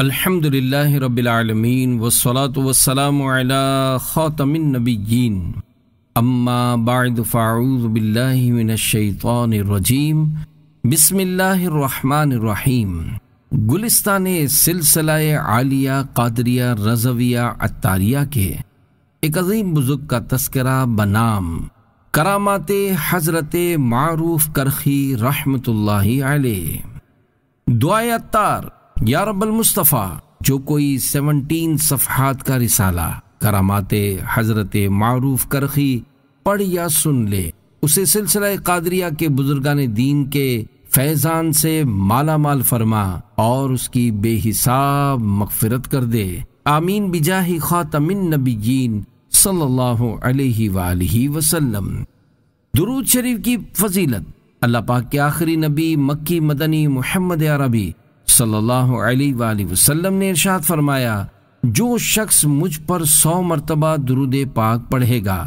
الحمد للہ رب العالمین والصلاة والسلام علی خاتم النبیین اما بعد فاعوذ باللہ من الشیطان الرجیم بسم اللہ الرحمن الرحیم۔ گلستان سلسلہ عالیہ قادریہ رضویہ عطاریہ کے ایک عظیم بزرگ کا تذکرہ بنام کرامات حضرت معروف کرخی رحمۃ اللہ علیہ۔ دعائے عطار، یا رب المصطفیٰ، جو کوئی 17 صفحات کا رسالہ کرامات حضرت معروف کرخی پڑھ یا سن لے، اسے سلسلہ قادریہ کے بزرگان دین کے فیضان سے مالا مال فرما اور اس کی بے حساب مغفرت کر دے، آمین بجاہ خاتم النبیین صلی اللہ علیہ وآلہ وسلم۔ درود شریف کی فضیلت۔ اللہ پاک کے آخری نبی مکی مدنی محمد عربی صلی اللہ علیہ وآلہ وسلم نے ارشاد فرمایا، جو شخص مجھ پر 100 مرتبہ درود پاک پڑھے گا،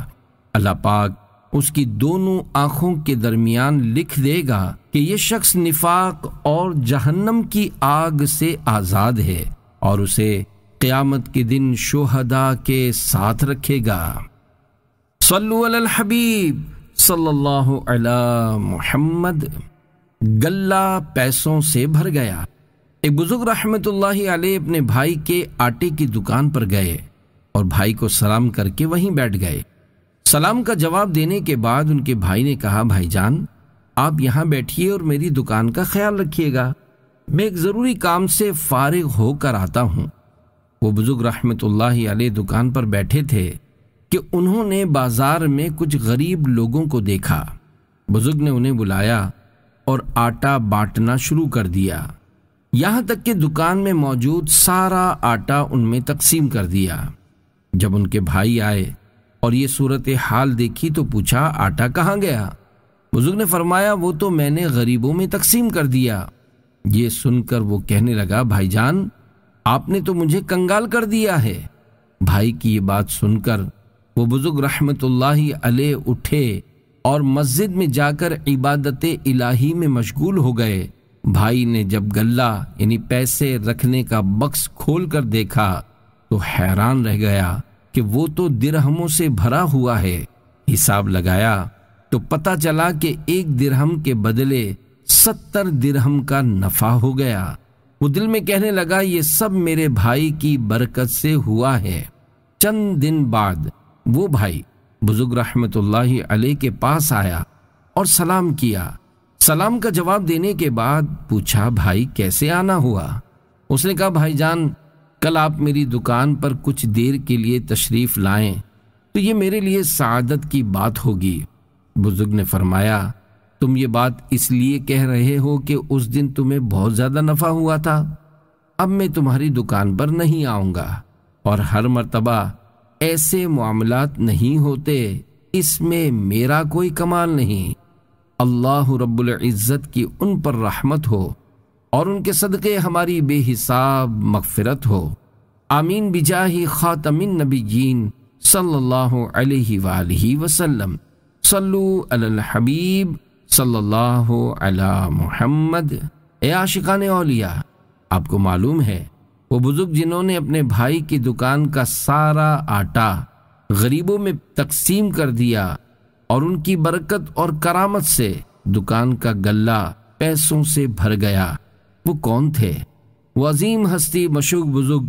اللہ پاک اس کی دونوں آنکھوں کے درمیان لکھ دے گا کہ یہ شخص نفاق اور جہنم کی آگ سے آزاد ہے، اور اسے قیامت کے دن شہداء کے ساتھ رکھے گا۔ صلو علی الحبیب صلی اللہ علی محمد۔ گلہ پیسوں سے بھر گیا۔ ایک بزرگ رحمت اللہ علیہ اپنے بھائی کے آٹے کی دکان پر گئے اور بھائی کو سلام کر کے وہیں بیٹھ گئے۔ سلام کا جواب دینے کے بعد ان کے بھائی نے کہا، بھائی جان، آپ یہاں بیٹھیے اور میری دکان کا خیال رکھیے گا، میں ایک ضروری کام سے فارغ ہو کر آتا ہوں۔ وہ بزرگ رحمت اللہ علیہ دکان پر بیٹھے تھے کہ انہوں نے بازار میں کچھ غریب لوگوں کو دیکھا۔ بزرگ نے انہیں بلایا اور آٹا بانٹنا شروع کر دیا، یہاں تک کہ دکان میں موجود سارا آٹا ان میں تقسیم کر دیا۔ جب ان کے بھائی آئے اور یہ صورتحال دیکھی تو پوچھا، آٹا کہاں گیا؟ بزرگ نے فرمایا، وہ تو میں نے غریبوں میں تقسیم کر دیا۔ یہ سن کر وہ کہنے لگا، بھائی جان، آپ نے تو مجھے کنگال کر دیا ہے۔ بھائی کی یہ بات سن کر وہ بزرگ رحمت اللہ علیہ اٹھے اور مسجد میں جا کر عبادت الہی میں مشغول ہو گئے۔ بھائی نے جب گلہ یعنی پیسے رکھنے کا بکس کھول کر دیکھا تو حیران رہ گیا کہ وہ تو درہموں سے بھرا ہوا ہے۔ حساب لگایا تو پتہ چلا کہ 1 درہم کے بدلے 70 درہم کا نفع ہو گیا۔ وہ دل میں کہنے لگا، یہ سب میرے بھائی کی برکت سے ہوا ہے۔ چند دن بعد وہ بھائی بزرگ رحمت اللہ علیہ کے پاس آیا اور سلام کیا۔ سلام کا جواب دینے کے بعد پوچھا، بھائی کیسے آنا ہوا؟ اس نے کہا، بھائی جان، کل آپ میری دکان پر کچھ دیر کے لیے تشریف لائیں تو یہ میرے لیے سعادت کی بات ہوگی۔ بزرگ نے فرمایا، تم یہ بات اس لیے کہہ رہے ہو کہ اس دن تمہیں بہت زیادہ نفع ہوا تھا؟ اب میں تمہاری دکان پر نہیں آؤں گا، اور ہر مرتبہ ایسے معاملات نہیں ہوتے، اس میں میرا کوئی کمال نہیں۔ اللہ رب العزت کی ان پر رحمت ہو اور ان کے صدقے ہماری بے حساب مغفرت ہو، آمین بجاہ خاتم النبیین صلی اللہ علیہ وآلہ وسلم۔ صلو علی الحبیب صلی اللہ علی محمد۔ اے عاشقان اولیاء، آپ کو معلوم ہے وہ بزرگ جنہوں نے اپنے بھائی کی دکان کا سارا آٹا غریبوں میں تقسیم کر دیا اور ان کی برکت اور کرامت سے دکان کا گلہ پیسوں سے بھر گیا، وہ کون تھے؟ وہ عظیم ہستی مشہور بزرگ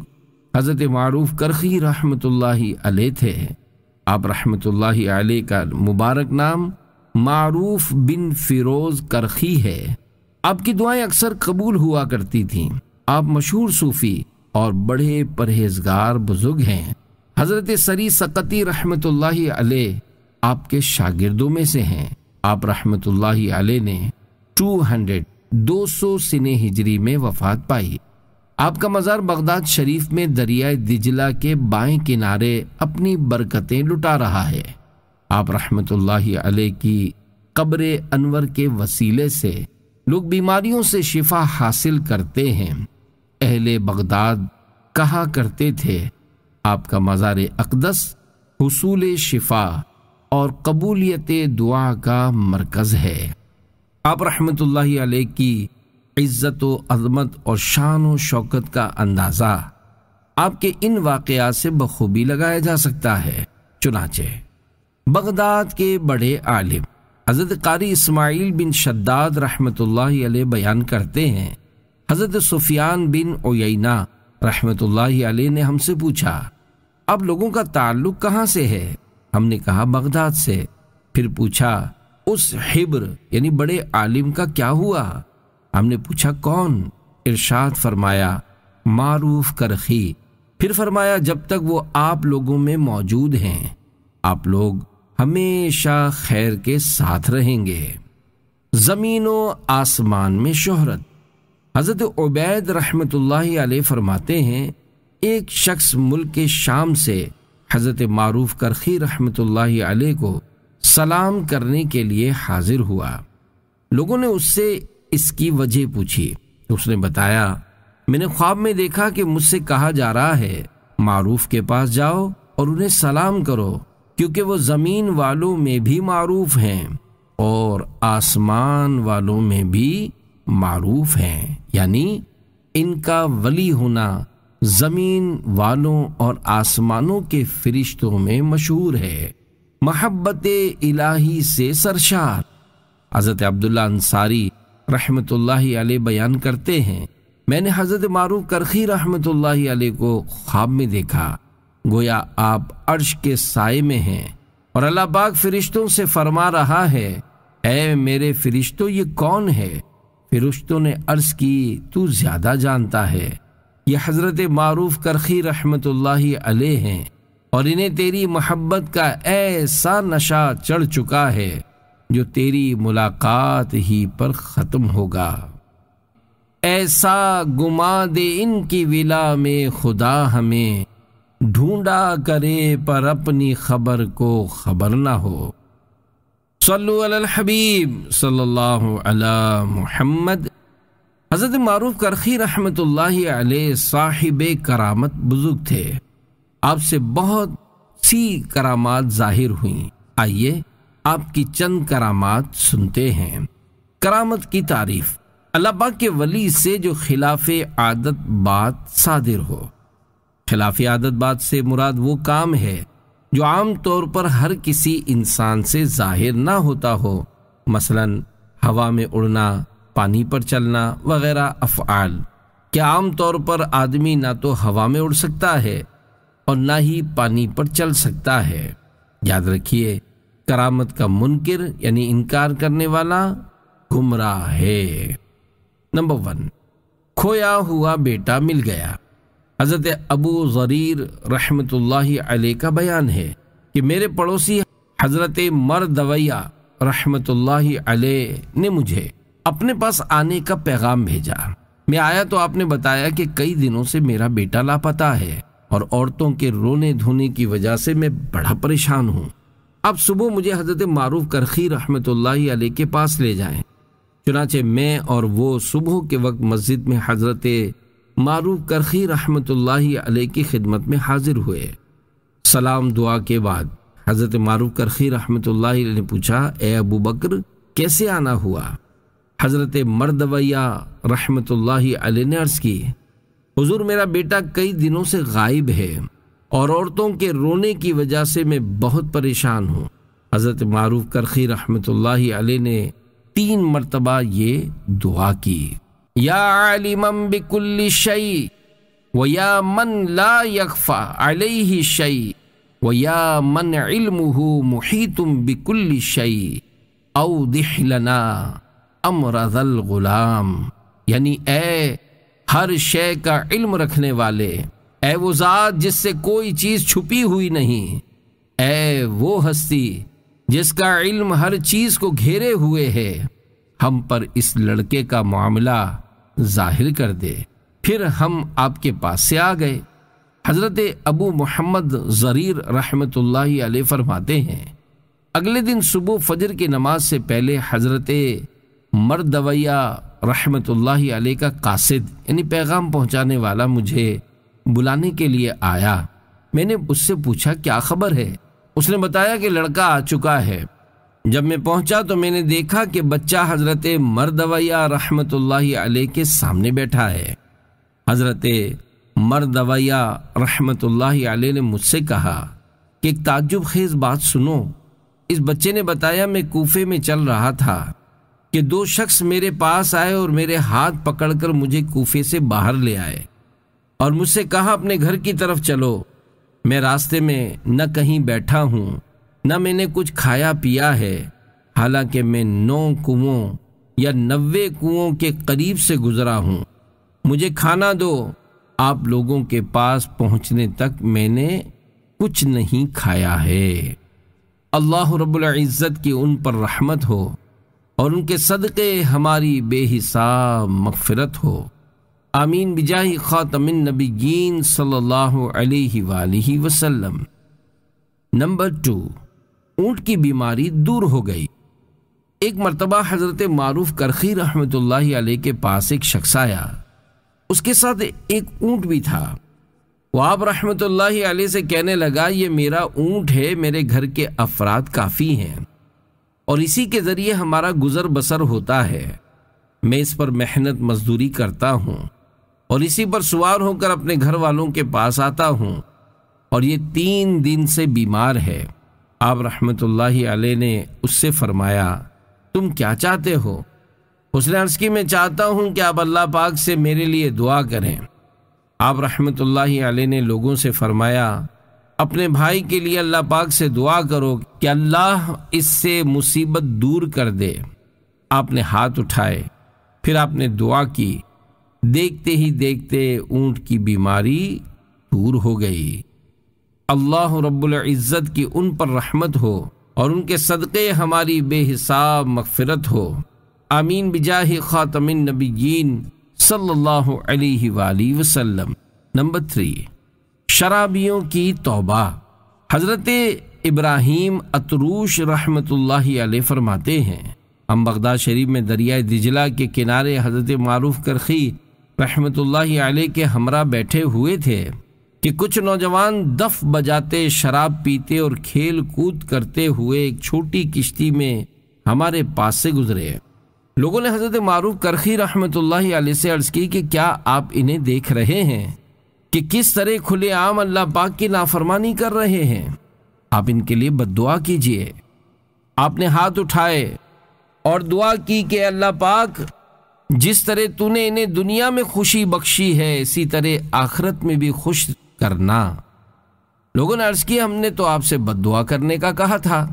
حضرت معروف کرخی رحمت اللہ علیہ تھے۔ آپ رحمت اللہ علیہ کا مبارک نام معروف بن فیروز کرخی ہے۔ آپ کی دعائیں اکثر قبول ہوا کرتی تھیں۔ آپ مشہور صوفی اور بڑے پرہیزگار بزرگ ہیں۔ حضرت سری سقطی رحمت اللہ علیہ آپ کے شاگردوں میں سے ہیں۔ آپ رحمت اللہ علیہ نے 200 سنہ ہجری میں وفات پائی۔ آپ کا مزار بغداد شریف میں دریائے دجلہ کے بائیں کنارے اپنی برکتیں لٹا رہا ہے۔ آپ رحمت اللہ علیہ کی قبر انور کے وسیلے سے لوگ بیماریوں سے شفا حاصل کرتے ہیں۔ اہل بغداد کہا کرتے تھے، آپ کا مزار اقدس حصول شفا اور قبولیت دعا کا مرکز ہے۔ آپ رحمت اللہ علیہ کی عزت و عظمت اور شان و شوکت کا اندازہ آپ کے ان واقعات سے بخوبی لگایا جا سکتا ہے۔ چنانچہ بغداد کے بڑے عالم حضرت قاری اسماعیل بن شداد رحمۃ اللہ علیہ بیان کرتے ہیں، حضرت سفیان بن عیینہ رحمۃ اللہ علیہ نے ہم سے پوچھا، اب لوگوں کا تعلق کہاں سے ہے؟ ہم نے کہا بغداد سے۔ پھر پوچھا اس حبر یعنی بڑے عالم کا کیا ہوا؟ ہم نے پوچھا کون؟ ارشاد فرمایا معروف کرخی۔ پھر فرمایا جب تک وہ آپ لوگوں میں موجود ہیں آپ لوگ ہمیشہ خیر کے ساتھ رہیں گے۔ زمین و آسمان میں شہرت۔ حضرت عبید رحمۃ اللہ علیہ فرماتے ہیں، ایک شخص ملک شام سے حضرت معروف کرخی رحمۃ اللہ علیہ کو سلام کرنے کے لیے حاضر ہوا۔ لوگوں نے اس سے اس کی وجہ پوچھی تو اس نے بتایا، میں نے خواب میں دیکھا کہ مجھ سے کہا جا رہا ہے معروف کے پاس جاؤ اور انہیں سلام کرو، کیونکہ وہ زمین والوں میں بھی معروف ہیں اور آسمان والوں میں بھی معروف ہیں، یعنی ان کا ولی ہونا زمین والوں اور آسمانوں کے فرشتوں میں مشہور ہے، محبت الہی سے سرشار۔ حضرت عبداللہ انصاری رحمۃ اللہ علیہ بیان کرتے ہیں، میں نے حضرت معروف کرخی رحمۃ اللہ علیہ کو خواب میں دیکھا، گویا آپ عرش کے سائے میں ہیں اور اللہ پاک فرشتوں سے فرما رہا ہے، اے میرے فرشتوں یہ کون ہے؟ فرشتوں نے عرض کی تو زیادہ جانتا ہے، یہ حضرت معروف کرخی رحمۃ اللہ علیہ ہیں اور انہیں تیری محبت کا ایسا نشہ چڑھ چکا ہے جو تیری ملاقات ہی پر ختم ہوگا۔ ایسا گما دے ان کی ولا میں خدا ہمیں، ڈھونڈا کرے پر اپنی خبر کو خبر نہ ہو۔ صلو علی الحبیب صلی اللہ علی محمد۔ حضرت معروف کرخی رحمۃ اللہ علیہ صاحب کرامت بزرگ تھے، آپ سے بہت سی کرامات ظاہر ہوئیں۔ آئیے آپ کی چند کرامات سنتے ہیں۔ کرامت کی تعریف، اللہ پاک کے ولی سے جو خلاف عادت بات صادر ہو۔ خلاف عادت بات سے مراد وہ کام ہے جو عام طور پر ہر کسی انسان سے ظاہر نہ ہوتا ہو، مثلا ہوا میں اڑنا، پانی پر چلنا وغیرہ افعال۔ کیا عام طور پر آدمی نہ تو ہوا میں اڑ سکتا ہے اور نہ ہی پانی پر چل سکتا ہے۔ یاد رکھیے، کرامت کا منکر یعنی انکار کرنے والا گمراہ ہے۔ نمبر 1، کھویا ہوا بیٹا مل گیا۔ حضرت ابو ضریر رحمۃ اللہ علیہ کا بیان ہے کہ میرے پڑوسی حضرت مردویہ رحمۃ اللہ علیہ نے مجھے اپنے پاس آنے کا پیغام بھیجا۔ میں آیا تو آپ نے بتایا کہ کئی دنوں سے میرا بیٹا لاپتہ ہے اور عورتوں کے رونے دھونے کی وجہ سے میں بڑا پریشان ہوں۔ اب صبح مجھے حضرت معروف کرخی رحمۃ اللہ علیہ کے پاس لے جائیں۔ چنانچہ میں اور وہ صبح کے وقت مسجد میں حضرت معروف کرخی رحمۃ اللہ علیہ کی خدمت میں حاضر ہوئے۔ سلام دعا کے بعد حضرت معروف کرخی رحمۃ اللہ علیہ نے پوچھا، اے ابو بکر کیسے آنا ہوا؟ حضرت مردویہ رحمۃ اللہ علیہ نے عرض کی، حضور میرا بیٹا کئی دنوں سے غائب ہے اور عورتوں کے رونے کی وجہ سے میں بہت پریشان ہوں۔ حضرت معروف کرخی رحمۃ اللہ علیہ نے 3 مرتبہ یہ دعا کی، یا عالما بکل شیء ویا من لا یخفی علیہ شیء ویا من علمہ محیط بکل شیء اوضح لنا امر ذا الغلام، یعنی اے ہر شے کا علم رکھنے والے، اے وہ ذات جس سے کوئی چیز چھپی ہوئی نہیں، اے وہ ہستی جس کا علم ہر چیز کو گھیرے ہوئے ہے، ہم پر اس لڑکے کا معاملہ ظاہر کر دے۔ پھر ہم آپ کے پاس سے آ گئے۔ حضرت ابو محمد ضریر رحمۃ اللہ علیہ فرماتے ہیں، اگلے دن صبح فجر کی نماز سے پہلے حضرت مردویہ رحمۃ اللہ علیہ کا قاصد یعنی پیغام پہنچانے والا مجھے بلانے کے لیے آیا۔ میں نے اس سے پوچھا کیا خبر ہے؟ اس نے بتایا کہ لڑکا آ چکا ہے جب میں پہنچا تو میں نے دیکھا کہ بچہ حضرت مردویہ رحمت اللہ علیہ کے سامنے بیٹھا ہے۔ حضرت مردویہ رحمت اللہ علیہ نے مجھ سے کہا کہ ایک تعجب خیز بات سنو۔ اس بچے نے بتایا میں کوفے میں چل رہا تھا کہ دو شخص میرے پاس آئے اور میرے ہاتھ پکڑ کر مجھے کوفے سے باہر لے آئے اور مجھ سے کہا اپنے گھر کی طرف چلو۔ میں راستے میں نہ کہیں بیٹھا ہوں نہ میں نے کچھ کھایا پیا ہے، حالانکہ میں 9 کنووں یا 90 کنووں کے قریب سے گزرا ہوں۔ مجھے کھانا دو۔ آپ لوگوں کے پاس پہنچنے تک میں نے کچھ نہیں کھایا ہے۔ اللہ رب العزت کی ان پر رحمت ہو اور ان کے صدقے ہماری بے حساب مغفرت ہو، آمین بجاہ خاتم النبیین صلی اللہ علیہ وآلہ وسلم۔ نمبر 2، اونٹ کی بیماری دور ہو گئی۔ ایک مرتبہ حضرت معروف کرخی رحمت اللہ علیہ کے پاس ایک شخص آیا، اس کے ساتھ ایک اونٹ بھی تھا۔ وہ آپ رحمت اللہ علیہ سے کہنے لگا یہ میرا اونٹ ہے، میرے گھر کے افراد کافی ہیں اور اسی کے ذریعے ہمارا گزر بسر ہوتا ہے۔ میں اس پر محنت مزدوری کرتا ہوں اور اسی پر سوار ہو کر اپنے گھر والوں کے پاس آتا ہوں، اور یہ 3 دن سے بیمار ہے۔ آپ رحمت اللہ علیہ نے اس سے فرمایا تم کیا چاہتے ہو؟ اس نے عرض کی میں چاہتا ہوں کہ آپ اللہ پاک سے میرے لیے دعا کریں۔ آپ رحمت اللہ علیہ نے لوگوں سے فرمایا اپنے بھائی کے لیے اللہ پاک سے دعا کرو کہ اللہ اس سے مصیبت دور کر دے۔ آپ نے ہاتھ اٹھائے، پھر آپ نے دعا کی، دیکھتے ہی دیکھتے اونٹ کی بیماری دور ہو گئی۔ اللہ رب العزت کی ان پر رحمت ہو اور ان کے صدقے ہماری بے حساب مغفرت ہو، آمین بجاہ خاتم النبیین صلی اللہ علیہ وآلہ وسلم۔ نمبر 3، شرابیوں کی توبہ۔ حضرت ابراہیم اتروش رحمت اللہ علیہ فرماتے ہیں ہم بغداد شریف میں دریائے دجلہ کے کنارے حضرت معروف کرخی رحمت اللہ علیہ کے ہمراہ بیٹھے ہوئے تھے کہ کچھ نوجوان دف بجاتے، شراب پیتے اور کھیل کود کرتے ہوئے ایک چھوٹی کشتی میں ہمارے پاس سے گزرے۔ لوگوں نے حضرت معروف کرخی رحمت اللہ علیہ سے عرض کی کہ کیا آپ انہیں دیکھ رہے ہیں کہ کس طرح کھلے عام اللہ پاک کی نافرمانی کر رہے ہیں؟ آپ ان کے لیے بد دعا کیجئے۔ آپ نے ہاتھ اٹھائے اور دعا کی کہ اللہ پاک جس طرح تو نے انہیں دنیا میں خوشی بخشی ہے اسی طرح آخرت میں بھی خوش کرنا۔ لوگوں نے عرض کی ہم نے تو آپ سے بد دعا کرنے کا کہا تھا۔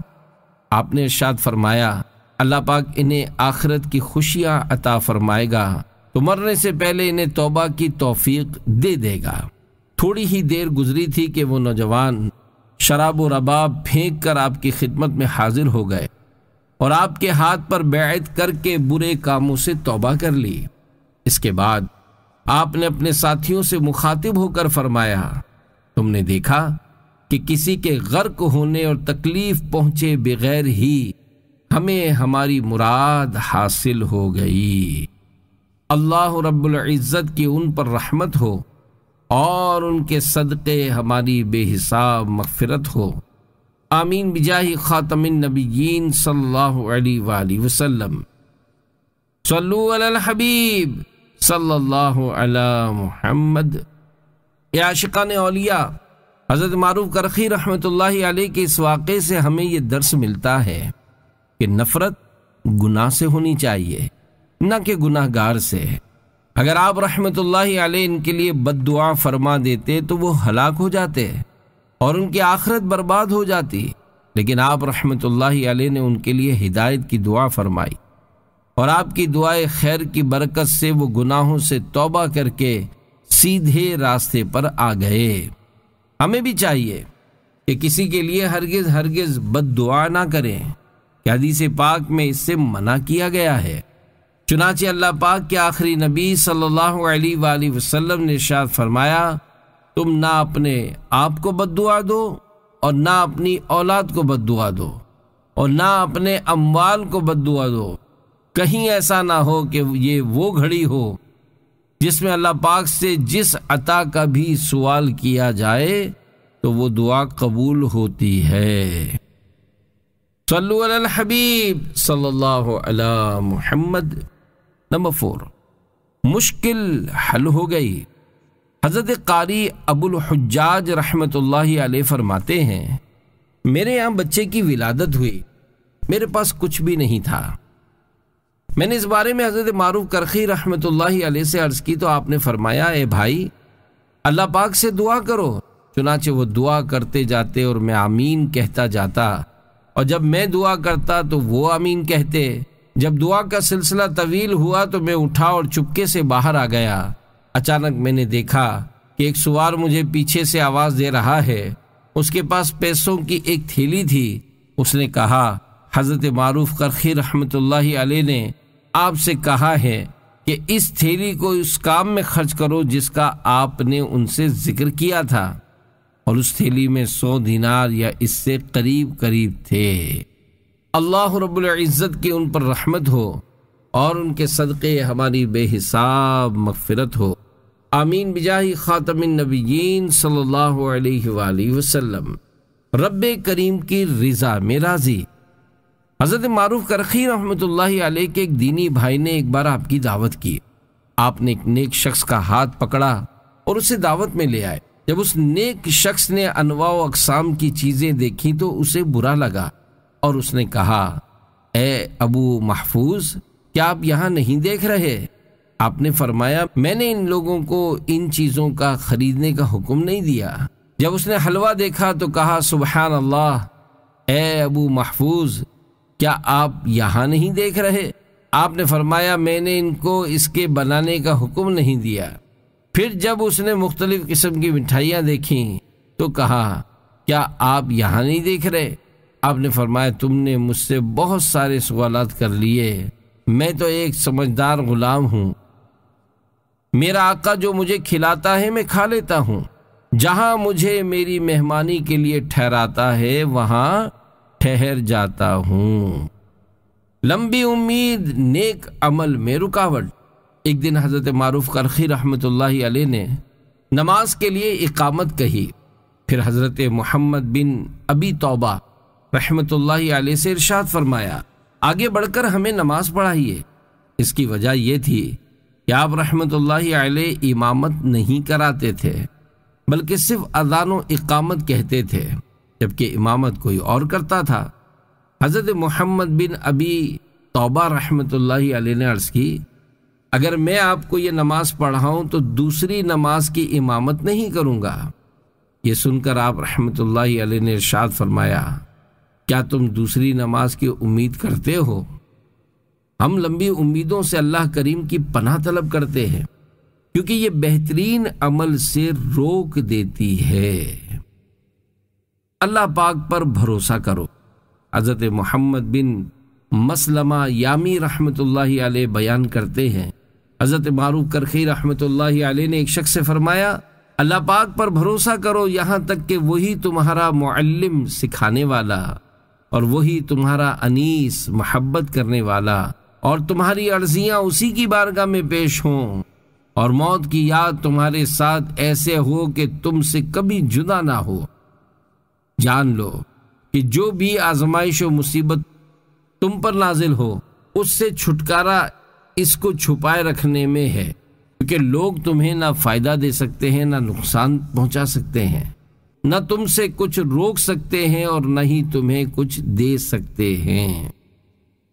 آپ نے ارشاد فرمایا اللہ پاک انہیں آخرت کی خوشیاں عطا فرمائے گا تو مرنے سے پہلے انہیں توبہ کی توفیق دے دے گا۔ تھوڑی ہی دیر گزری تھی کہ وہ نوجوان شراب و رباب پھینک کر آپ کی خدمت میں حاضر ہو گئے اور آپ کے ہاتھ پر بیعت کر کے برے کاموں سے توبہ کر لی۔ اس کے بعد آپ نے اپنے ساتھیوں سے مخاطب ہو کر فرمایا تم نے دیکھا کہ کسی کے غرق ہونے اور تکلیف پہنچے بغیر ہی ہمیں ہماری مراد حاصل ہو گئی۔ اللہ رب العزت کی ان پر رحمت ہو اور ان کے صدقے ہماری بے حساب مغفرت ہو، آمین بجاہ خاتم النبیین صلی اللہ علیہ وآلہ وسلم۔ صلو علی الحبیب صلی اللہ علی محمد۔ اے عاشقان اولیاء، حضرت معروف کرخی رحمت اللہ علیہ کے اس واقعے سے ہمیں یہ درس ملتا ہے کہ نفرت گناہ سے ہونی چاہیے، نہ کہ گناہ گار سے۔ اگر آپ رحمت اللہ علیہ ان کے لیے بد دعا فرما دیتے تو وہ ہلاک ہو جاتے اور ان کی آخرت برباد ہو جاتی، لیکن آپ رحمت اللہ علیہ نے ان کے لیے ہدایت کی دعا فرمائی اور آپ کی دعائے خیر کی برکت سے وہ گناہوں سے توبہ کر کے سیدھے راستے پر آ گئے۔ ہمیں بھی چاہیے کہ کسی کے لیے ہرگز بد دعا نہ کریں کہ حدیث پاک میں اس سے منع کیا گیا ہے۔ چنانچہ اللہ پاک کے آخری نبی صلی اللہ علیہ وآلہ وسلم نے ارشاد فرمایا تم نہ اپنے آپ کو بد دعا دو اور نہ اپنی اولاد کو بد دعا دو اور نہ اپنے اموال کو بد دعا دو، کہیں ایسا نہ ہو کہ یہ وہ گھڑی ہو جس میں اللہ پاک سے جس عطا کا بھی سوال کیا جائے تو وہ دعا قبول ہوتی ہے۔ صلو علی الحبیب صلی اللہ علی محمد۔ نمبر 4، مشکل حل ہو گئی۔ حضرت قاری ابو الحجاج رحمۃ اللہ علیہ فرماتے ہیں، میرے یہاں بچے کی ولادت ہوئی، میرے پاس کچھ بھی نہیں تھا۔ میں نے اس بارے میں حضرت معروف کرخی رحمۃ اللہ علیہ سے عرض کی تو آپ نے فرمایا، اے بھائی اللہ پاک سے دعا کرو۔ چنانچہ وہ دعا کرتے جاتے اور میں آمین کہتا جاتا، اور جب میں دعا کرتا تو وہ آمین کہتے۔ جب دعا کا سلسلہ طویل ہوا تو میں اٹھا اور چپکے سے باہر آ گیا۔ اچانک میں نے دیکھا کہ ایک سوار مجھے پیچھے سے آواز دے رہا ہے۔ اس کے پاس پیسوں کی ایک تھیلی تھی۔ اس نے کہا، حضرت معروف کرخی رحمۃ اللہ علیہ نے آپ سے کہا ہے کہ اس تھیلی کو اس کام میں خرچ کرو جس کا آپ نے ان سے ذکر کیا تھا، اور اس تھیلی میں 100 دینار یا اس سے قریب تھے۔ اللہ رب العزت کی ان پر رحمت ہو اور ان کے صدقے ہماری بے حساب مغفرت ہو، آمین بجاہ خاتم النبیین صلی اللہ علیہ وآلہ وسلم۔ رب کریم کی رضا میں راضی۔ حضرت معروف کرخی رحمۃ اللہ علیہ کے ایک دینی بھائی نے ایک بار آپ کی دعوت کی۔ آپ نے ایک نیک شخص کا ہاتھ پکڑا اور اسے دعوت میں لے آئے۔ جب اس نیک شخص نے انواع و اقسام کی چیزیں دیکھی تو اسے برا لگا، اور اس نے کہا، اے ابو محفوظ، کیا آپ یہاں نہیں دیکھ رہے؟ آپ نے فرمایا، میں نے ان لوگوں کو ان چیزوں کا خریدنے کا حکم نہیں دیا۔ جب اس نے حلوہ دیکھا تو کہا، سبحان اللہ، اے ابو محفوظ، کیا آپ یہاں نہیں دیکھ رہے؟ آپ نے فرمایا، میں نے ان کو اس کے بنانے کا حکم نہیں دیا۔ پھر جب اس نے مختلف قسم کی مٹھائیاں دیکھیں تو کہا، کیا آپ یہاں نہیں دیکھ رہے؟ آپ نے فرمایا، تم نے مجھ سے بہت سارے سوالات کر لیے، میں تو ایک سمجھدار غلام ہوں۔ میرا آقا جو مجھے کھلاتا ہے میں کھا لیتا ہوں، جہاں مجھے میری مہمانی کے لیے ٹھہراتا ہے وہاں ٹھہر جاتا ہوں۔ لمبی امید نیک عمل میں رکاوٹ۔ ایک دن حضرت معروف کرخی رحمۃ اللہ علیہ نے نماز کے لیے اقامت کہی، پھر حضرت محمد بن ابی توبہ رحمۃ اللہ علیہ سے ارشاد فرمایا، آگے بڑھ کر ہمیں نماز پڑھائیے۔ اس کی وجہ یہ تھی کہ آپ رحمۃ اللہ علیہ امامت نہیں کراتے تھے، بلکہ صرف اذان و اقامت کہتے تھے، جبکہ امامت کوئی اور کرتا تھا۔ حضرت محمد بن ابی توبہ رحمۃ اللہ علیہ نے عرض کی، اگر میں آپ کو یہ نماز پڑھاؤں تو دوسری نماز کی امامت نہیں کروں گا۔ یہ سن کر آپ رحمۃ اللہ علیہ نے ارشاد فرمایا، کیا تم دوسری نماز کی امید کرتے ہو؟ ہم لمبی امیدوں سے اللہ کریم کی پناہ طلب کرتے ہیں، کیونکہ یہ بہترین عمل سے روک دیتی ہے۔ اللہ پاک پر بھروسہ کرو۔ حضرت محمد بن مسلمہ یامی رحمۃ اللہ علیہ بیان کرتے ہیں، حضرت معروف کرخی رحمۃ اللہ علیہ نے ایک شخص سے فرمایا، اللہ پاک پر بھروسہ کرو یہاں تک کہ وہی تمہارا معلم سکھانے والا، اور وہی تمہارا انیس محبت کرنے والا، اور تمہاری عرضیاں اسی کی بارگاہ میں پیش ہوں، اور موت کی یاد تمہارے ساتھ ایسے ہو کہ تم سے کبھی جدا نہ ہو۔ جان لو کہ جو بھی آزمائش و مصیبت تم پر نازل ہو، اس سے چھٹکارا اس کو چھپائے رکھنے میں ہے، کیونکہ لوگ تمہیں نہ فائدہ دے سکتے ہیں، نہ نقصان پہنچا سکتے ہیں، نہ تم سے کچھ روک سکتے ہیں، اور نہ ہی تمہیں کچھ دے سکتے ہیں۔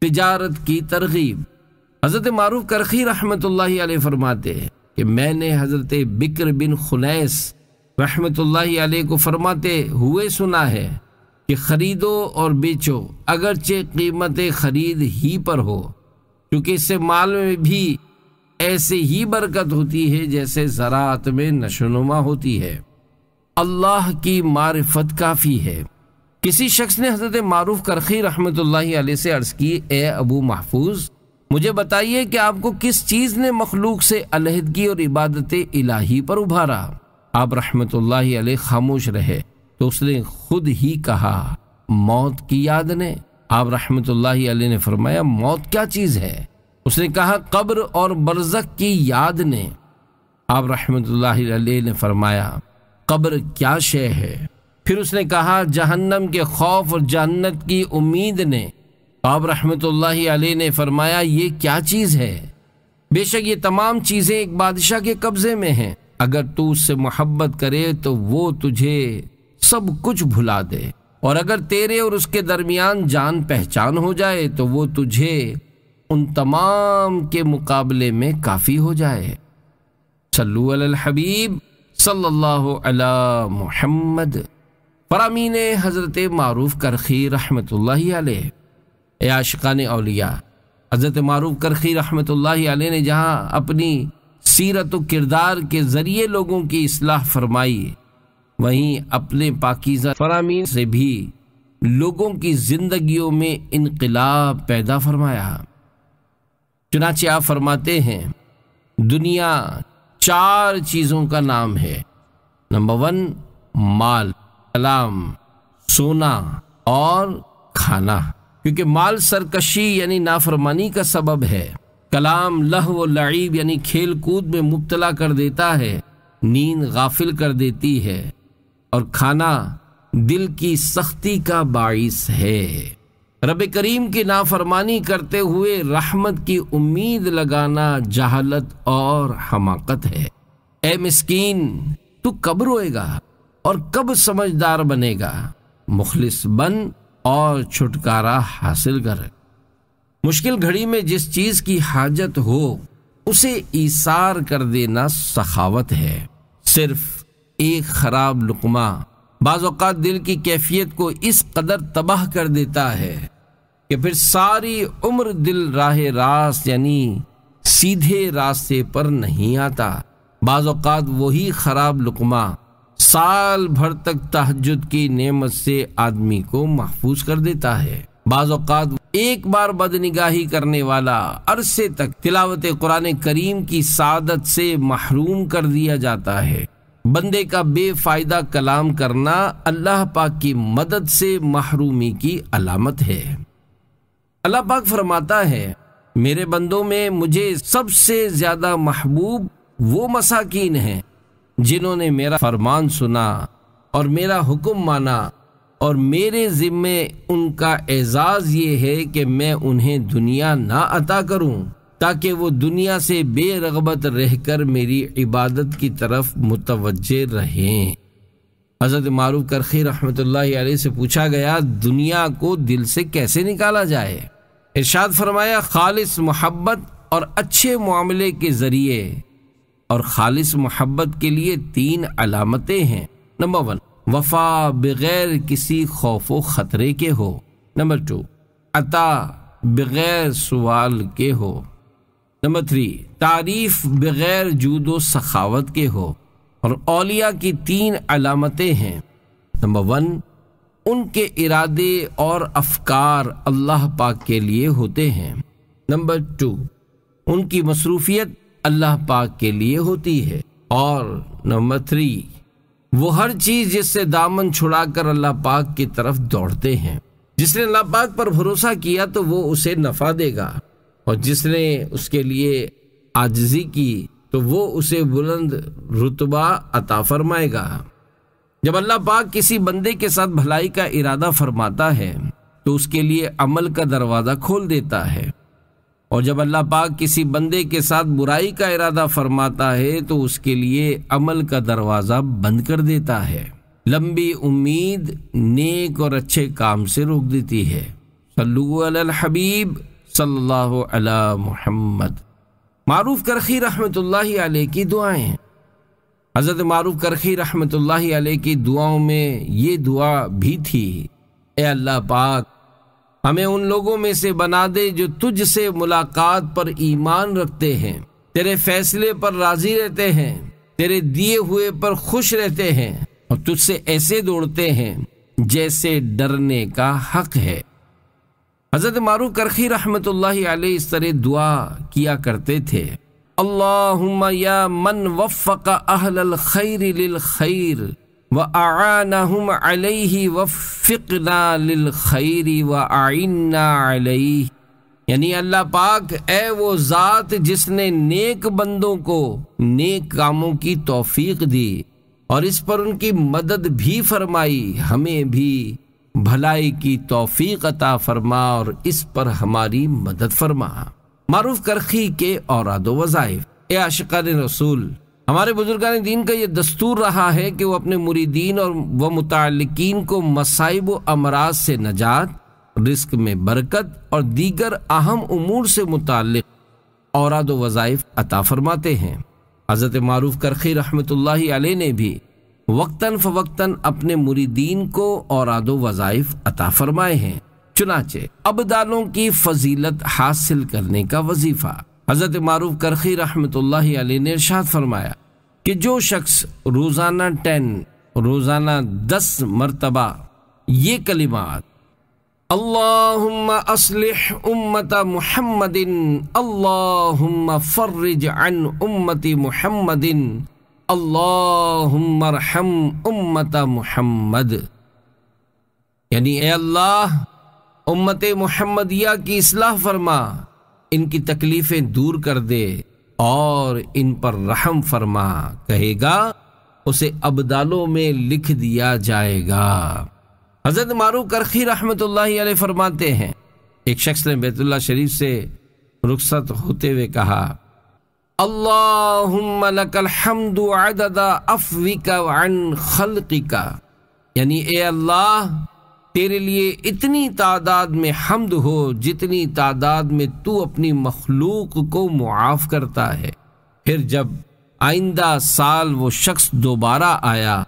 تجارت کی ترغیب۔ حضرت معروف کرخی رحمۃ اللہ علیہ فرماتے ہیں کہ میں نے حضرت بکر بن خنیس رحمۃ اللہ علیہ کو فرماتے ہوئے سنا ہے کہ خریدو اور بیچو، اگرچہ قیمت خرید ہی پر ہو، کیونکہ اس سے مال میں بھی ایسے ہی برکت ہوتی ہے جیسے زراعت میں نشوونما ہوتی ہے۔ اللہ کی معرفت کافی ہے۔ کسی شخص نے حضرت معروف کرخی رحمۃ اللہ علیہ سے عرض کی، اے ابو محفوظ، مجھے بتائیے کہ آپ کو کس چیز نے مخلوق سے علیحدگی اور عبادت الہی پر ابھارا؟ آپ رحمۃ اللہ علیہ خاموش رہے تو اس نے خود ہی کہا، موت کی یاد نے۔ آپ رحمۃ اللہ علیہ نے فرمایا، موت کیا چیز ہے؟ اس نے کہا، قبر اور برزخ کی یاد نے۔ آپ رحمۃ اللہ علیہ نے فرمایا، قبر کیا شے ہے؟ پھر اس نے کہا جہنم کے خوف اور جہنت کی امید نے۔ آپ رحمۃ اللہ علیہ نے فرمایا یہ کیا چیز ہے؟ بے شک یہ تمام چیزیں ایک بادشاہ کے قبضے میں ہیں، اگر تو اس سے محبت کرے تو وہ تجھے سب کچھ بھلا دے، اور اگر تیرے اور اس کے درمیان جان پہچان ہو جائے تو وہ تجھے ان تمام کے مقابلے میں کافی ہو جائے۔ صلو علی الحبیب صلی اللہ علی محمد۔ فرامین حضرت معروف کرخی رحمۃ اللہ علیہ۔ اے عاشقان اولیاء، حضرت معروف کرخی رحمۃ اللہ علیہ نے جہاں اپنی سیرت و کردار کے ذریعے لوگوں کی اصلاح فرمائی، وہیں اپنے پاکیزہ فرامین سے بھی لوگوں کی زندگیوں میں انقلاب پیدا فرمایا۔ چنانچہ آپ فرماتے ہیں دنیا 4 چیزوں کا نام ہے۔ نمبر 1 مال، کلام، سونا اور کھانا، کیونکہ مال سرکشی یعنی نافرمانی کا سبب ہے، کلام لہو و لعیب یعنی کھیل کود میں مبتلا کر دیتا ہے، نیند غافل کر دیتی ہے، اور کھانا دل کی سختی کا باعث ہے۔ رب کریم کی نافرمانی کرتے ہوئے رحمت کی امید لگانا جہالت اور حماقت ہے۔ اے مسکین، تو کب روئے گا اور کب سمجھدار بنے گا؟ مخلص بن اور چھٹکارا حاصل کر۔ مشکل گھڑی میں جس چیز کی حاجت ہو اسے ایثار کر دینا سخاوت ہے۔ صرف ایک خراب لقمہ بعض اوقات دل کی کیفیت کو اس قدر تباہ کر دیتا ہے کہ پھر ساری عمر دل راہ راست یعنی سیدھے راستے پر نہیں آتا۔ بعض اوقات وہی خراب لقمہ سال بھر تک تہجد کی نعمت سے آدمی کو محفوظ کر دیتا ہے۔ بعض اوقات ایک بار بدنگاہی کرنے والا عرصے تک تلاوت قرآن کریم کی سعادت سے محروم کر دیا جاتا ہے۔ بندے کا بے فائدہ کلام کرنا اللہ پاک کی مدد سے محرومی کی علامت ہے۔ اللہ پاک فرماتا ہے میرے بندوں میں مجھے سب سے زیادہ محبوب وہ مساکین ہیں جنہوں نے میرا فرمان سنا اور میرا حکم مانا، اور میرے ذمے ان کا اعزاز یہ ہے کہ میں انہیں دنیا نہ عطا کروں تاکہ وہ دنیا سے بے رغبت رہ کر میری عبادت کی طرف متوجہ رہیں۔ حضرت معروف کرخی رحمۃ اللہ علیہ سے پوچھا گیا دنیا کو دل سے کیسے نکالا جائے؟ ارشاد فرمایا خالص محبت اور اچھے معاملے کے ذریعے، اور خالص محبت کے لیے 3 علامتیں ہیں۔ نمبر 1 وفا بغیر کسی خوف و خطرے کے ہو۔ نمبر 2 عطا بغیر سوال کے ہو۔ نمبر 3 تعریف بغیر جود و سخاوت کے ہو۔ اور اولیاء کی 3 علامتیں ہیں۔ نمبر 1 ان کے ارادے اور افکار اللہ پاک کے لیے ہوتے ہیں۔ نمبر 2 ان کی مصروفیت اللہ پاک کے لیے ہوتی ہے۔ اور نمبر 3 وہ ہر چیز جس سے دامن چھڑا کر اللہ پاک کی طرف دوڑتے ہیں۔ جس نے اللہ پاک پر بھروسہ کیا تو وہ اسے نفع دے گا، اور جس نے اس کے لیے عاجزی کی تو وہ اسے بلند رتبہ عطا فرمائے گا۔ جب اللہ پاک کسی بندے کے ساتھ بھلائی کا ارادہ فرماتا ہے تو اس کے لیے عمل کا دروازہ کھول دیتا ہے، اور جب اللہ پاک کسی بندے کے ساتھ برائی کا ارادہ فرماتا ہے تو اس کے لیے عمل کا دروازہ بند کر دیتا ہے۔ لمبی امید نیک اور اچھے کام سے روک دیتی ہے۔ صلو علی الحبیب صلی اللہ علی محمد۔ معروف کرخی رحمۃ اللہ علیہ کی دعائیں۔ حضرت معروف کرخی رحمۃ اللہ علیہ کی دعاؤں میں یہ دعا بھی تھی، اے اللہ پاک ہمیں ان لوگوں میں سے بنا دے جو تجھ سے ملاقات پر ایمان رکھتے ہیں، تیرے فیصلے پر راضی رہتے ہیں، تیرے دیے ہوئے پر خوش رہتے ہیں، اور تجھ سے ایسے دوڑتے ہیں جیسے ڈرنے کا حق ہے۔ حضرت معروف کرخی رحمۃ اللہ علیہ اس طرح دعا کیا کرتے تھے، اللہم یا من وفق اہل الخیر للخیر وَأَعَانَهُمْ عَلَيْهِ وَفِّقْنَا لِلْخَيْرِ وَأَعِنَّا عَلَيْهِ، یعنی اللہ پاک اے وہ ذات جس نے نیک بندوں کو نیک کاموں کی توفیق دی اور اس پر ان کی مدد بھی فرمائی، ہمیں بھی بھلائی کی توفیق عطا فرما اور اس پر ہماری مدد فرما۔ معروف کرخی کے اوراد و وظائف۔ اے عاشقان رسول، ہمارے بزرگان دین کا یہ دستور رہا ہے کہ وہ اپنے مریدین اور وہ متعلقین کو مصائب و امراض سے نجات، رزق میں برکت اور دیگر اہم امور سے متعلق اوراد و وظائف عطا فرماتے ہیں۔ حضرت معروف کرخی رحمۃ اللہ علیہ نے بھی وقتاً فوقتاً اپنے مریدین کو اوراد و وظائف عطا فرمائے ہیں۔ چنانچہ ابدالوں کی فضیلت حاصل کرنے کا وظیفہ حضرت معروف کرخی رحمۃ اللہ علیہ نے ارشاد فرمایا کہ جو شخص روزانہ 10 مرتبہ یہ کلمات اللہم اصلح امت محمد، اللہم فرج عن امت محمد، اللہم ارحم امت محمد، یعنی اے اللہ امت محمدیہ کی اصلاح فرما، ان کی تکلیفیں دور کر دے اور ان پر رحم فرما، کہے گا اسے ابدالوں میں لکھ دیا جائے گا۔ حضرت معروف کرخی رحمۃ اللہ علیہ فرماتے ہیں، ایک شخص نے بیت اللہ شریف سے رخصت ہوتے ہوئے کہا اللہم لک الحمد عدد عفوک عن خلقک، یعنی اے اللہ تیرے لیے اتنی تعداد میں حمد ہو جتنی تعداد میں تو اپنی مخلوق کو معاف کرتا ہے۔ پھر جب آئندہ سال وہ شخص دوبارہ آیا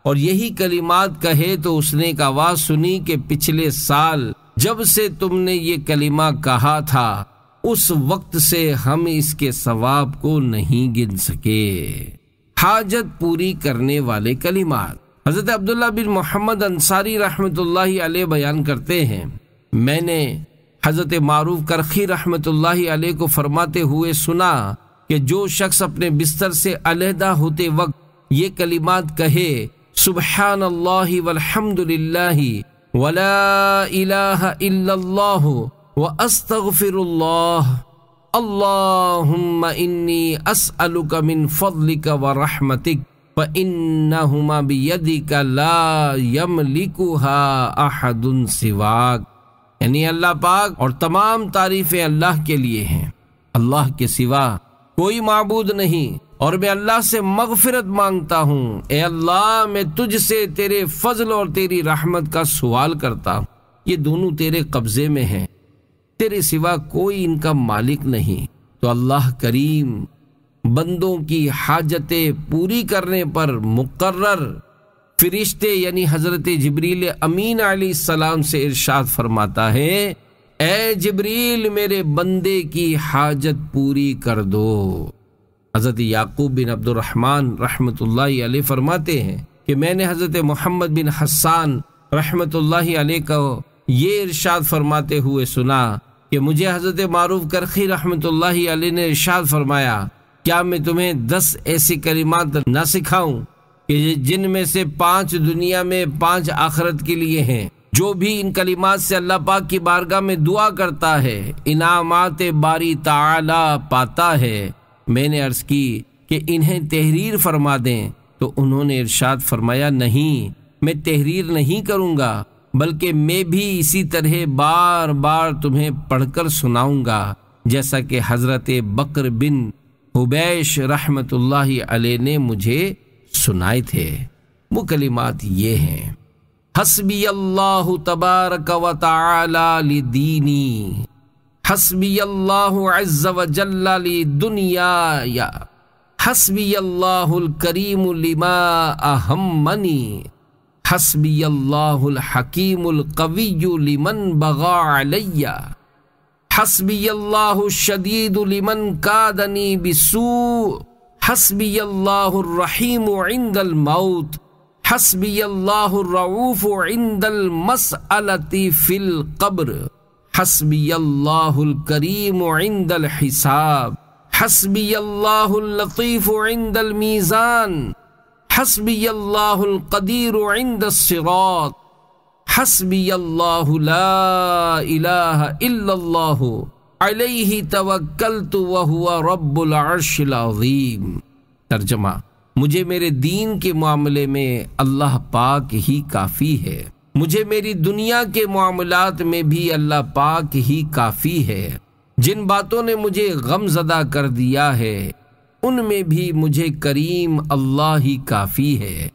اور یہی کلمات کہے تو اس نے ایک آواز سنی کہ پچھلے سال جب سے تم نے یہ کلمہ کہا تھا اس وقت سے ہم اس کے ثواب کو نہیں گن سکے۔ حاجت پوری کرنے والے کلمات۔ حضرت عبداللہ بن محمد انصاری رحمۃ اللہ علیہ بیان کرتے ہیں، میں نے حضرت معروف کرخی رحمۃ اللہ علیہ کو فرماتے ہوئے سنا کہ جو شخص اپنے بستر سے علیحدہ ہوتے وقت یہ کلمات کہے سبحان اللہ والحمد للہ ولا الہ الا اللہ واستغفر اللہ اللہم انی اسألک من فضلک ورحمتک فإنہما بیدک لا یملکها احد سواک، یعنی اللہ پاک اور تمام تعریفیں اللہ کے لیے ہیں، اللہ کے سوا کوئی معبود نہیں، اور میں اللہ سے مغفرت مانگتا ہوں۔ اے اللہ میں تجھ سے تیرے فضل اور تیری رحمت کا سوال کرتا ہوں، یہ دونوں تیرے قبضے میں ہیں، تیرے سوا کوئی ان کا مالک نہیں۔ تو اللہ کریم بندوں کی حاجتیں پوری کرنے پر مقرر فرشتے یعنی حضرت جبریل امین علیہ السلام سے ارشاد فرماتا ہے، اے جبریل میرے بندے کی حاجت پوری کر دو۔ حضرت یعقوب بن عبد الرحمن رحمۃ اللہ علیہ فرماتے ہیں کہ میں نے حضرت محمد بن حسان رحمۃ اللہ علیہ کو یہ ارشاد فرماتے ہوئے سنا کہ مجھے حضرت معروف کرخی رحمۃ اللہ علیہ نے ارشاد فرمایا، کیا میں تمہیں 10 ایسی کلمات نہ سکھاؤں کہ جن میں سے 5 دنیا میں 5 آخرت کے لیے ہیں؟ جو بھی ان کلمات سے اللہ پاک کی بارگاہ میں دعا کرتا ہے انعامات باری تعالی پاتا ہے۔ میں نے عرض کی کہ انہیں تحریر فرما دیں، تو انہوں نے ارشاد فرمایا، نہیں میں تحریر نہیں کروں گا، بلکہ میں بھی اسی طرح بار بار تمہیں پڑھ کر سناؤں گا جیسا کہ حضرت بکر بن حبیش رحمت اللہ علیہ نے مجھے سنائے تھے۔ وہ کلمات یہ ہیں، حسبی اللہ تبارک و تعالی لدینی، حسبی اللہ عز و جل لدنیای، حسبی اللہ الکریم لما اہمنی، حسبی اللہ الحکیم القوی لمن بغى علی، حسبی اللہ الشدید لمن کادنی بسوء، حسبی اللہ الرحیم عند الموت، حسبی اللہ الرؤوف عند المسألۃ فی القبر، حسبی اللہ الکریم عند الحساب، حسبی اللہ اللطیف عند المیزان، حسبی اللہ القدیر عند الصراط، حسبی اللہ لا الہ الا اللہ علیہ توکلت وہو رب العرش العظیم۔ ترجمہ، مجھے میرے دین کے معاملے میں اللہ پاک ہی کافی ہے، مجھے میری دنیا کے معاملات میں بھی اللہ پاک ہی کافی ہے، جن باتوں نے مجھے غم زدہ کر دیا ہے ان میں بھی مجھے کریم اللہ ہی کافی ہے،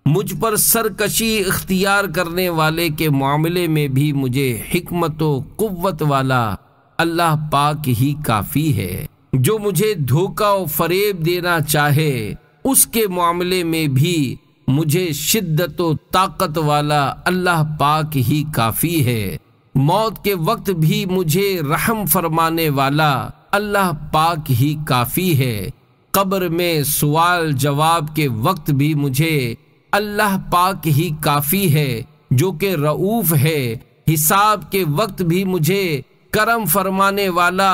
مجھ پر سرکشی اختیار کرنے والے کے معاملے میں بھی مجھے حکمت و قوت والا اللہ پاک ہی کافی ہے، جو مجھے دھوکہ و فریب دینا چاہے اس کے معاملے میں بھی مجھے شدت و طاقت والا اللہ پاک ہی کافی ہے، موت کے وقت بھی مجھے رحم فرمانے والا اللہ پاک ہی کافی ہے، قبر میں سوال جواب کے وقت بھی مجھے اللہ پاک ہی کافی ہے جو کہ رؤوف ہے، حساب کے وقت بھی مجھے کرم فرمانے والا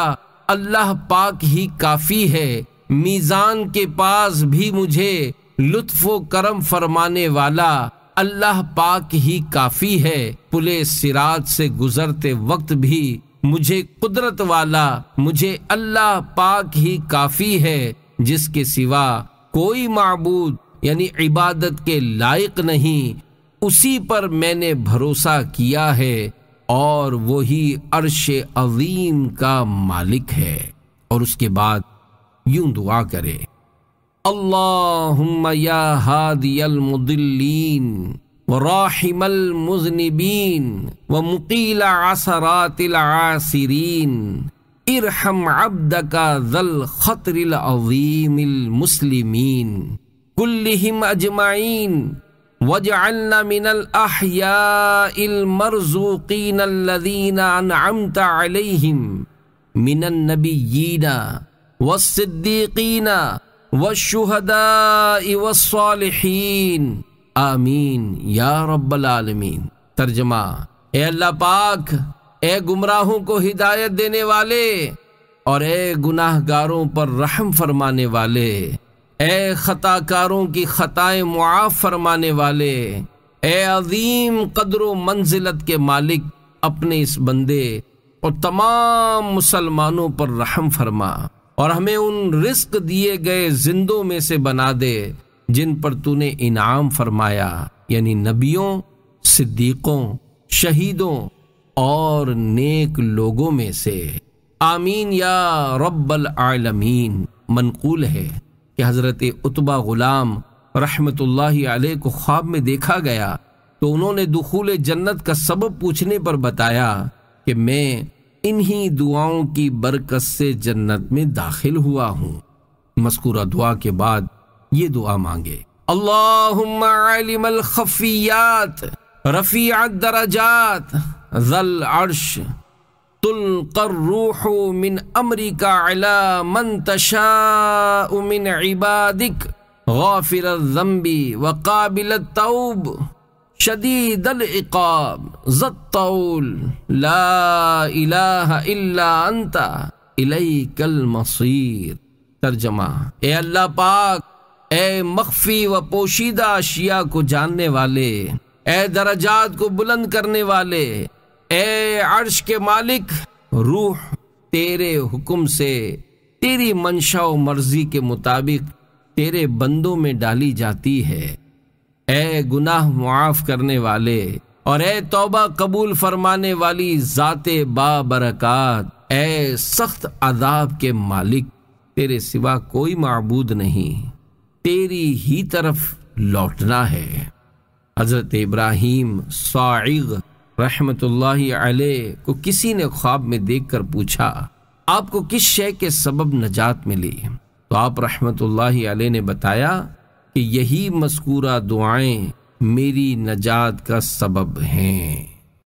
اللہ پاک ہی کافی ہے، میزان کے پاس بھی مجھے لطف و کرم فرمانے والا اللہ پاک ہی کافی ہے، پلے صراط سے گزرتے وقت بھی مجھے قدرت والا مجھے اللہ پاک ہی کافی ہے، جس کے سوا کوئی معبود یعنی عبادت کے لائق نہیں، اسی پر میں نے بھروسہ کیا ہے اور وہی عرش عظیم کا مالک ہے۔ اور اس کے بعد یوں دعا کرے، اللہم یا ہادی المضلین وراحم المذنبین ومقیل عثرات العاصرین ارحم عبدک ذا الخطر العظیم المسلمین کلہم اجمعین واجعلنا من الاحیاء المرزوقین الذین انعمت علیہم من النبیین والصدیقین والشہداء والصالحین آمین یا رب العالمین۔ ترجمہ، اے اللہ پاک، اے گمراہوں کو ہدایت دینے والے اور اے گناہ گاروں پر رحم فرمانے والے، اے خطا کاروں کی خطائیں معاف فرمانے والے، اے عظیم قدر و منزلت کے مالک، اپنے اس بندے اور تمام مسلمانوں پر رحم فرما اور ہمیں ان رزق دیے گئے زندوں میں سے بنا دے جن پر تو نے انعام فرمایا، یعنی نبیوں، صدیقوں، شہیدوں اور نیک لوگوں میں سے، آمین یا رب العالمین۔ منقول ہے کہ حضرت عتبہ غلام رحمت اللہ علیہ کو خواب میں دیکھا گیا تو انہوں نے دخول جنت کا سبب پوچھنے پر بتایا کہ میں انہی دعاؤں کی برکت سے جنت میں داخل ہوا ہوں۔ مذکورہ دعا کے بعد یہ دعا مانگے، اللہم عالم الخفیات رفیع الدرجات ذا العرش تلقى الروح من امرك على من تشاء من عبادك غافر الذنب وقابل التوب شدید العقاب ذا الطول لا الہ الا انت الیک المصیر۔ ترجمہ، اے اللہ پاک، اے مخفی و پوشیدہ اشیاء کو جاننے والے، اے درجات کو بلند کرنے والے، اے عرش کے مالک، روح تیرے حکم سے تیری منشا و مرضی کے مطابق تیرے بندوں میں ڈالی جاتی ہے، اے گناہ معاف کرنے والے اور اے توبہ قبول فرمانے والی ذات بابرکات، اے سخت عذاب کے مالک، تیرے سوا کوئی معبود نہیں، تیری ہی طرف لوٹنا ہے۔ حضرت ابراہیم صاعق رحمت اللہ علیہ کو کسی نے خواب میں دیکھ کر پوچھا، آپ کو کس شے کے سبب نجات ملی؟ تو آپ رحمت اللہ علیہ نے بتایا کہ یہی مذکورہ دعائیں میری نجات کا سبب ہیں۔